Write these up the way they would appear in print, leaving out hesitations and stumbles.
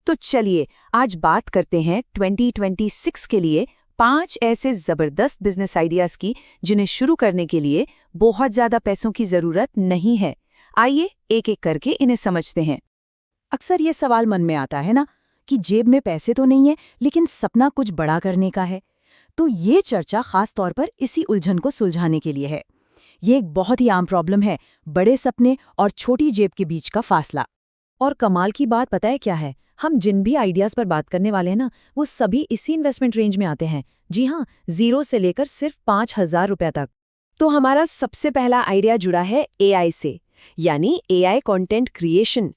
तो चलिए आज बात करते हैं 2026 के लिए 5 ऐसे जबरदस्त बिजनेस आइडियाज की जिन्हें शुरू करने के लिए बहुत ज्यादा पैसों की जरूरत नहीं है। आइए एक एक करके इन्हें समझते हैं। अक्सर ये सवाल मन में आता है ना कि जेब में पैसे तो नहीं है लेकिन सपना कुछ बड़ा करने का है। तो ये चर्चा खास तौर पर इसी उलझन को सुलझाने के लिए है। ये एक बहुत ही आम प्रॉब्लम है, बड़े सपने और छोटी जेब के बीच का फासला। और कमाल की बात पता है क्या है, हम जिन भी आइडियाज पर बात करने वाले हैं ना, वो सभी इसी इन्वेस्टमेंट रेंज में आते हैं। जी हाँ, 0 से लेकर सिर्फ 5,000 रुपये तक। तो हमारा सबसे पहला आइडिया जुड़ा है एआई से, यानी एआई कंटेंट क्रिएशन।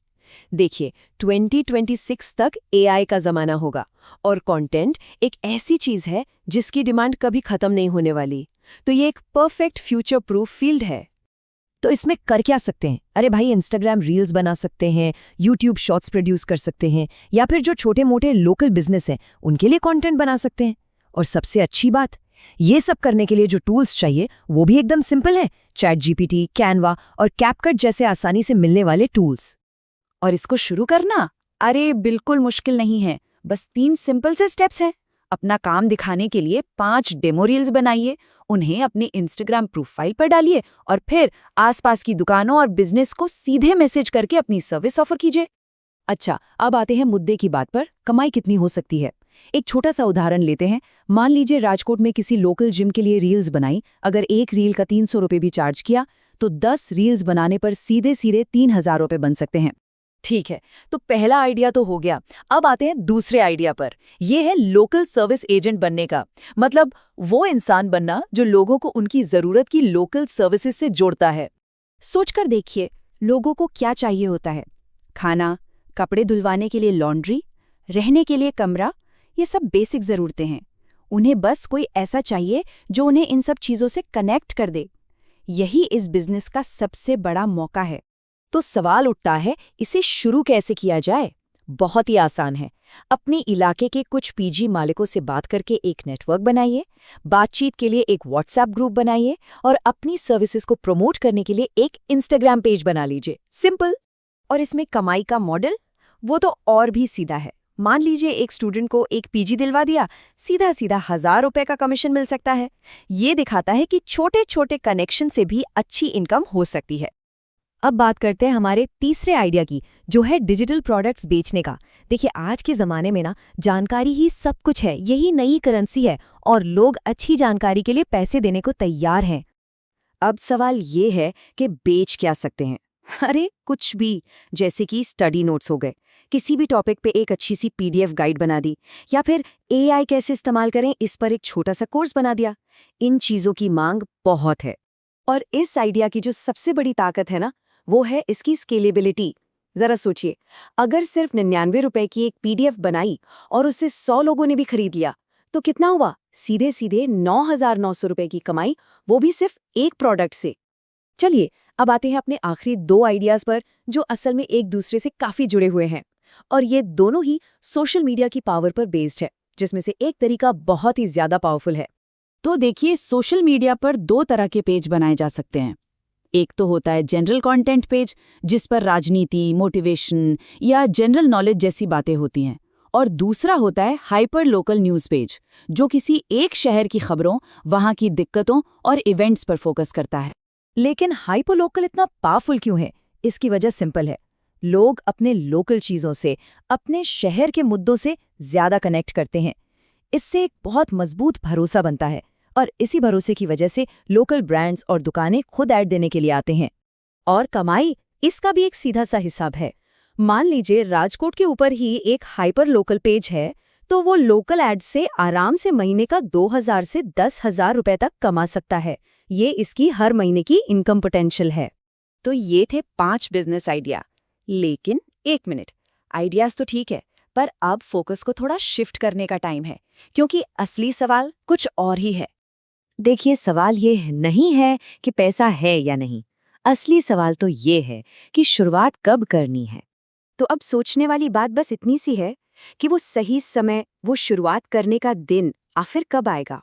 देखिए, 2026 तक एआई का जमाना होगा और कंटेंट एक ऐसी चीज है जिसकी डिमांड कभी खत्म नहीं होने वाली। तो ये एक परफेक्ट फ्यूचर प्रूफ फील्ड है। तो इसमें कर क्या सकते हैं? अरे भाई, इंस्टाग्राम रील्स बना सकते हैं, यूट्यूब शॉर्ट्स प्रोड्यूस कर सकते हैं, या फिर जो छोटे मोटे लोकल बिजनेस हैं उनके लिए कंटेंट बना सकते हैं। और सबसे अच्छी बात, ये सब करने के लिए जो टूल्स चाहिए वो भी एकदम सिंपल है। ChatGPT, कैनवा और कैपकट जैसे आसानी से मिलने वाले टूल्स। और इसको शुरू करना, अरे बिल्कुल मुश्किल नहीं है। बस 3 सिंपल से स्टेप्स हैं। अपना काम दिखाने के लिए 5 डेमो रील्स बनाइए, उन्हें अपनी इंस्टाग्राम प्रोफाइल पर डालिए और फिर आसपास की दुकानों और बिजनेस को सीधे मैसेज करके अपनी सर्विस ऑफर कीजिए। अच्छा, अब आते हैं मुद्दे की बात पर, कमाई कितनी हो सकती है। एक छोटा सा उदाहरण लेते हैं। मान लीजिए राजकोट में किसी लोकल जिम के लिए रील्स बनाई। अगर एक रील का 300 रुपये भी चार्ज किया तो 10 रील्स बनाने पर सीधे सीधे 3,000 रुपये बन सकते हैं। ठीक है, तो पहला आइडिया तो हो गया। अब आते हैं दूसरे आइडिया पर। यह है लोकल सर्विस एजेंट बनने का। मतलब वो इंसान बनना जो लोगों को उनकी जरूरत की लोकल सर्विसेज से जोड़ता है। सोचकर देखिए, लोगों को क्या चाहिए होता है? खाना, कपड़े धुलवाने के लिए लॉन्ड्री, रहने के लिए कमरा, ये सब बेसिक जरूरतें हैं। उन्हें बस कोई ऐसा चाहिए जो उन्हें इन सब चीजों से कनेक्ट कर दे। यही इस बिजनेस का सबसे बड़ा मौका है। तो सवाल उठता है, इसे शुरू कैसे किया जाए? बहुत ही आसान है। अपने इलाके के कुछ पीजी मालिकों से बात करके एक नेटवर्क बनाइए, बातचीत के लिए एक व्हाट्सएप ग्रुप बनाइए और अपनी सर्विसेज को प्रमोट करने के लिए एक इंस्टाग्राम पेज बना लीजिए। सिंपल। और इसमें कमाई का मॉडल, वो तो और भी सीधा है। मान लीजिए एक स्टूडेंट को एक पीजी दिलवा दिया, सीधा सीधा 1,000 रुपये का कमीशन मिल सकता है। ये दिखाता है कि छोटे छोटे कनेक्शन से भी अच्छी इनकम हो सकती है। अब बात करते हैं हमारे तीसरे आइडिया की, जो है डिजिटल प्रोडक्ट्स बेचने का। देखिए, आज के ज़माने में ना जानकारी ही सब कुछ है, यही नई करेंसी है और लोग अच्छी जानकारी के लिए पैसे देने को तैयार हैं। अब सवाल ये है कि बेच क्या सकते हैं? अरे कुछ भी, जैसे कि स्टडी नोट्स हो गए, किसी भी टॉपिक पे एक अच्छी सी PDF गाइड बना दी, या फिर AI कैसे इस्तेमाल करें इस पर एक छोटा सा कोर्स बना दिया। इन चीज़ों की मांग बहुत है। और इस आइडिया की जो सबसे बड़ी ताकत है ना, वो है इसकी स्केलेबिलिटी। जरा सोचिए, अगर सिर्फ 99 रुपए की एक PDF बनाई और उसे 100 लोगों ने भी खरीद लिया तो कितना हुआ? सीधे सीधे 9,900 रुपए की कमाई, वो भी सिर्फ एक प्रोडक्ट से। चलिए, अब आते हैं अपने आखिरी 2 आइडियाज पर, जो असल में एक दूसरे से काफी जुड़े हुए हैं। और ये दोनों ही सोशल मीडिया की पावर पर बेस्ड है, जिसमें से एक तरीका बहुत ही ज्यादा पावरफुल है। तो देखिए, सोशल मीडिया पर 2 तरह के पेज बनाए जा सकते हैं। एक तो होता है जनरल कंटेंट पेज, जिस पर राजनीति, मोटिवेशन या जनरल नॉलेज जैसी बातें होती हैं। और दूसरा होता है हाइपर लोकल न्यूज़ पेज, जो किसी एक शहर की खबरों, वहाँ की दिक्कतों और इवेंट्स पर फोकस करता है। लेकिन हाइपर लोकल इतना पावरफुल क्यों है? इसकी वजह सिंपल है। लोग अपने लोकल चीज़ों से, अपने शहर के मुद्दों से ज़्यादा कनेक्ट करते हैं। इससे एक बहुत मजबूत भरोसा बनता है और इसी भरोसे की वजह से लोकल ब्रांड्स और दुकानें खुद ऐड देने के लिए आते हैं। और कमाई, इसका भी एक सीधा सा हिसाब है। मान लीजिए राजकोट के ऊपर ही एक हाइपर लोकल पेज है, तो वो लोकल एड से आराम से महीने का 2,000 से 10,000 रुपए तक कमा सकता है। ये इसकी हर महीने की इनकम पोटेंशियल है। तो ये थे 5 बिजनेस आइडिया। लेकिन एक मिनट, आइडियाज तो ठीक है, पर अब फोकस को थोड़ा शिफ्ट करने का टाइम है, क्योंकि असली सवाल कुछ और ही है। देखिए, सवाल ये नहीं है कि पैसा है या नहीं। असली सवाल तो ये है कि शुरुआत कब करनी है। तो अब सोचने वाली बात बस इतनी सी है कि वो सही समय, वो शुरुआत करने का दिन आखिर कब आएगा।